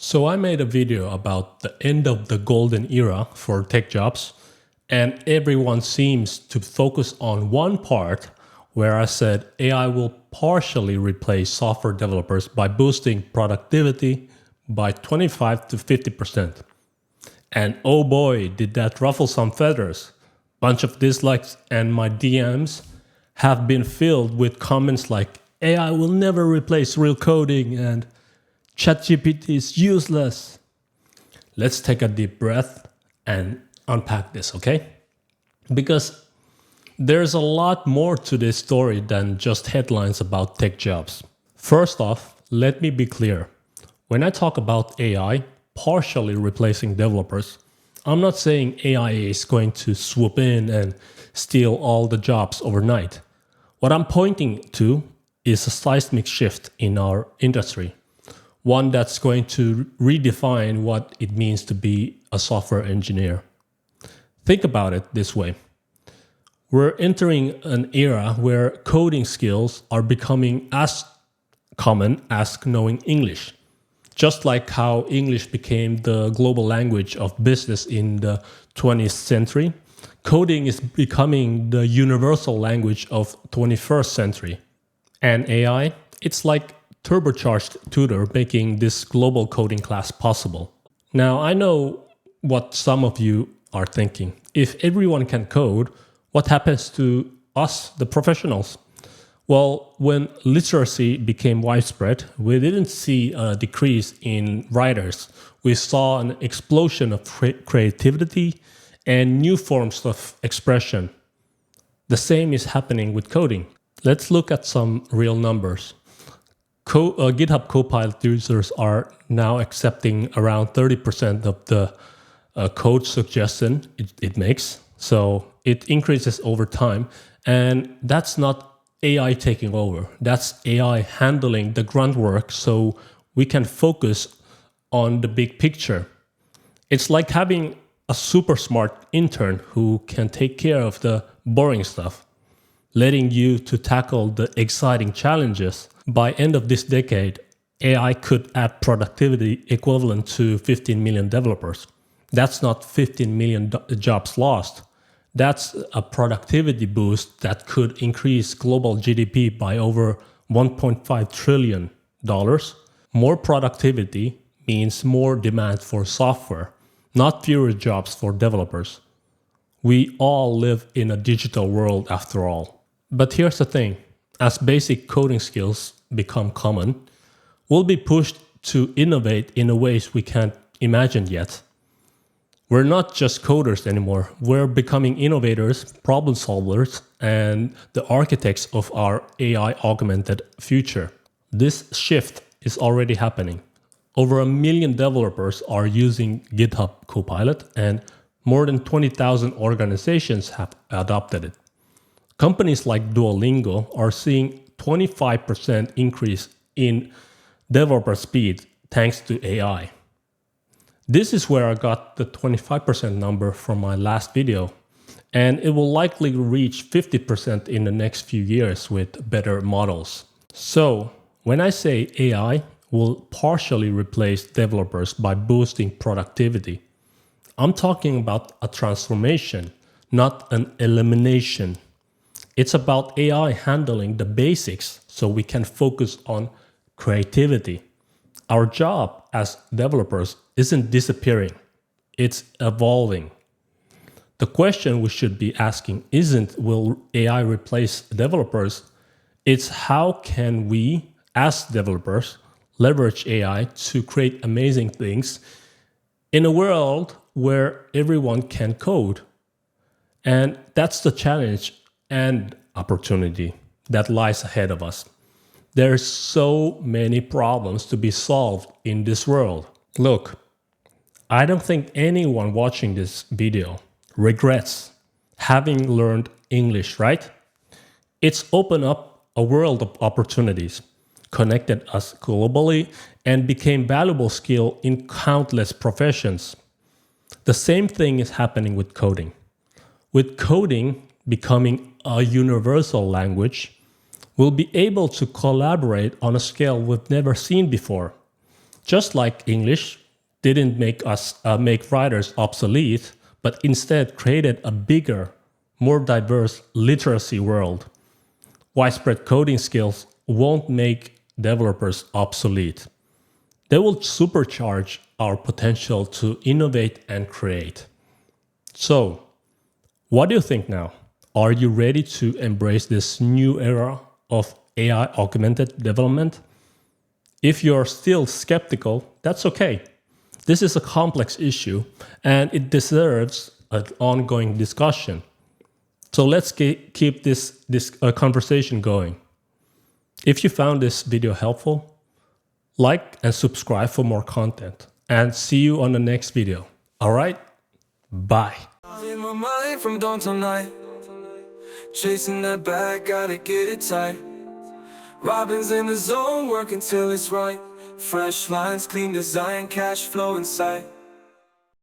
So I made a video about the end of the golden era for tech jobs, and everyone seems to focus on one part where I said AI will partially replace software developers by boosting productivity by 25 to 50%. And oh boy, did that ruffle some feathers. Bunch of dislikes, and my DMs have been filled with comments like AI will never replace real coding and ChatGPT is useless. Let's take a deep breath and unpack this, okay? Because there's a lot more to this story than just headlines about tech jobs. First off, let me be clear. When I talk about AI partially replacing developers, I'm not saying AI is going to swoop in and steal all the jobs overnight. What I'm pointing to is a seismic shift in our industry. One that's going to redefine what it means to be a software engineer. Think about it this way. We're entering an era where coding skills are becoming as common as knowing English. Just like how English became the global language of business in the 20th century, coding is becoming the universal language of 21st century. And AI, it's like turbocharged tutor making this global coding class possible. Now, I know what some of you are thinking. If everyone can code, what happens to us, the professionals? Well, when literacy became widespread, we didn't see a decrease in writers. We saw an explosion of creativity and new forms of expression. The same is happening with coding. Let's look at some real numbers. GitHub Copilot users are now accepting around 30% of the code suggestion it makes. So it increases over time. And that's not AI taking over. That's AI handling the grunt work so we can focus on the big picture. It's like having a super smart intern who can take care of the boring stuff, letting you to tackle the exciting challenges. By end of this decade, AI could add productivity equivalent to 15 million developers. That's not 15 million jobs lost. That's a productivity boost that could increase global GDP by over $1.5 trillion. More productivity means more demand for software, not fewer jobs for developers. We all live in a digital world after all. But here's the thing. As basic coding skills become common, we'll be pushed to innovate in ways we can't imagine yet. We're not just coders anymore. We're becoming innovators, problem solvers, and the architects of our AI augmented future. This shift is already happening. Over 1 million developers are using GitHub Copilot, and more than 20,000 organizations have adopted it. Companies like Duolingo are seeing 25% increase in developer speed thanks to AI. This is where I got the 25% number from my last video, and it will likely reach 50% in the next few years with better models. So, when I say AI will partially replace developers by boosting productivity, I'm talking about a transformation, not an elimination. It's about AI handling the basics so we can focus on creativity. Our job as developers isn't disappearing, it's evolving. The question we should be asking isn't will AI replace developers? It's how can we, as developers, leverage AI to create amazing things in a world where everyone can code. And that's the challenge and opportunity that lies ahead of us. There's so many problems to be solved in this world. Look, I don't think anyone watching this video regrets having learned English, right? It's opened up a world of opportunities, connected us globally, and became valuable skill in countless professions. The same thing is happening with coding. With coding becoming a universal language, we'll be able to collaborate on a scale we've never seen before. Just like English didn't make writers obsolete, but instead created a bigger, more diverse literacy world. Widespread coding skills won't make developers obsolete. They will supercharge our potential to innovate and create. So, what do you think now? Are you ready to embrace this new era of AI augmented development? If you're still skeptical, that's okay. This is a complex issue and it deserves an ongoing discussion. So let's keep this conversation going. If you found this video helpful, like and subscribe for more content. And see you on the next video. All right? Bye. In my mind from dawn till night, chasing that bag, gotta get it tight. Robin's in the zone, working till it's right. Fresh lines, clean design, cash flow in sight.